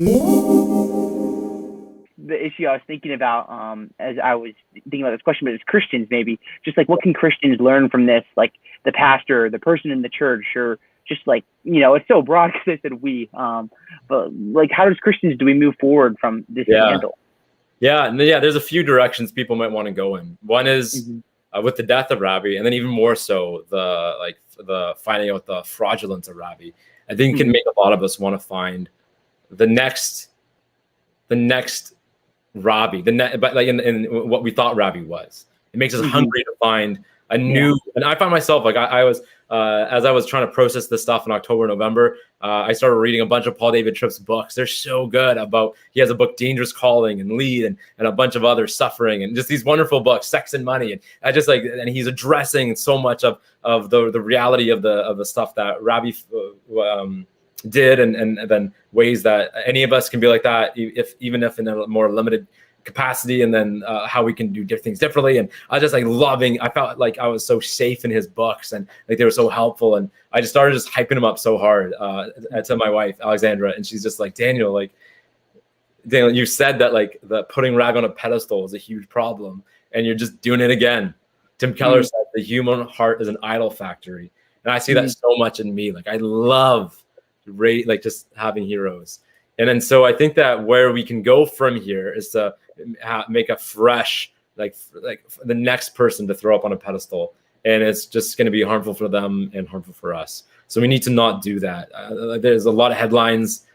The issue I was thinking about as I was thinking about this question, but as Christians, maybe just like what can Christians learn from this? Like the pastor, the person in the church, or just like, it's so broad because I said we, but like how does Christians do we move forward from this Yeah. scandal? Yeah. There's a few directions people might want to go in. One is Mm-hmm. with the death of Ravi, and then even more so the finding out the fraudulence of Ravi. I think it can Mm-hmm. make a lot of us want to find the next Ravi, but like in what we thought Ravi was. It makes us Mm-hmm. hungry to find a Yeah. new. And I find myself like I was as I was trying to process this stuff in October, November. I started reading a bunch of Paul David Tripp's books. They're so good. He has a book, Dangerous Calling and Lead, and a bunch of other Suffering, and just these wonderful books, Sex and Money. And I just like, and he's addressing so much of the reality of the stuff that Ravi did, and then ways that any of us can be like that, even if in a more limited capacity, and then how we can do things differently. And I was just like I felt like I was so safe in his books, and like they were so helpful, and I just started hyping him up so hard to my wife Alexandra, and she's just like, Daniel, you said that like the putting Ravi on a pedestal is a huge problem, and you're just doing it again. Tim Keller said the human heart is an idol factory, and I see that so much in me. Like I love just having heroes. And then so I think that where we can go from here is to make a fresh, like the next person to throw up on a pedestal, and it's just going to be harmful for them and harmful for us. So we need to not do that. There's a lot of headlines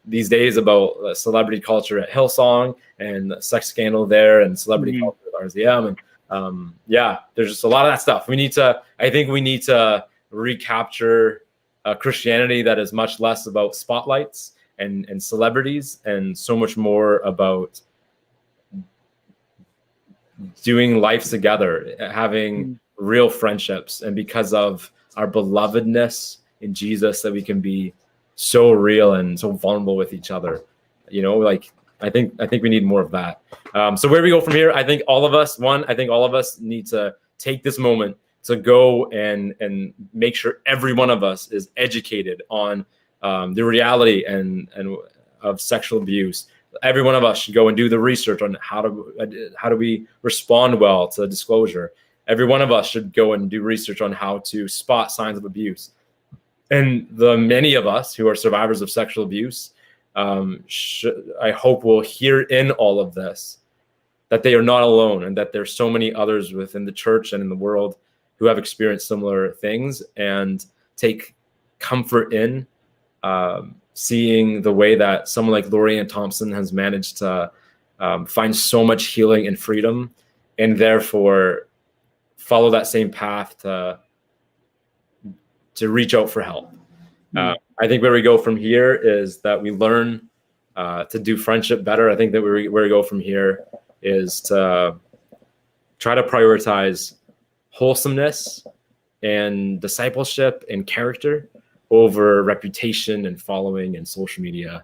these days about celebrity culture at Hillsong and the sex scandal there, and celebrity culture at RZM, and there's just a lot of that stuff. I think we need to recapture Christianity that is much less about spotlights and celebrities, and so much more about doing life together, having real friendships, and because of our belovedness in Jesus, that we can be so real and so vulnerable with each other. I think we need more of that. So where we go from here, I think all of us need to take this moment to go and make sure every one of us is educated on the reality and of sexual abuse. Every one of us should go and do the research on how do we respond well to disclosure. Every one of us should go and do research on how to spot signs of abuse. And the many of us who are survivors of sexual abuse, I hope will hear in all of this that they are not alone, and that there's so many others within the church and in the world who have experienced similar things, and take comfort in seeing the way that someone like Lorianne Thompson has managed to find so much healing and freedom, and therefore follow that same path to reach out for help. I think where we go from here is that we learn to do friendship better. I think that where we go from here is to try to prioritize wholesomeness and discipleship and character over reputation and following and social media.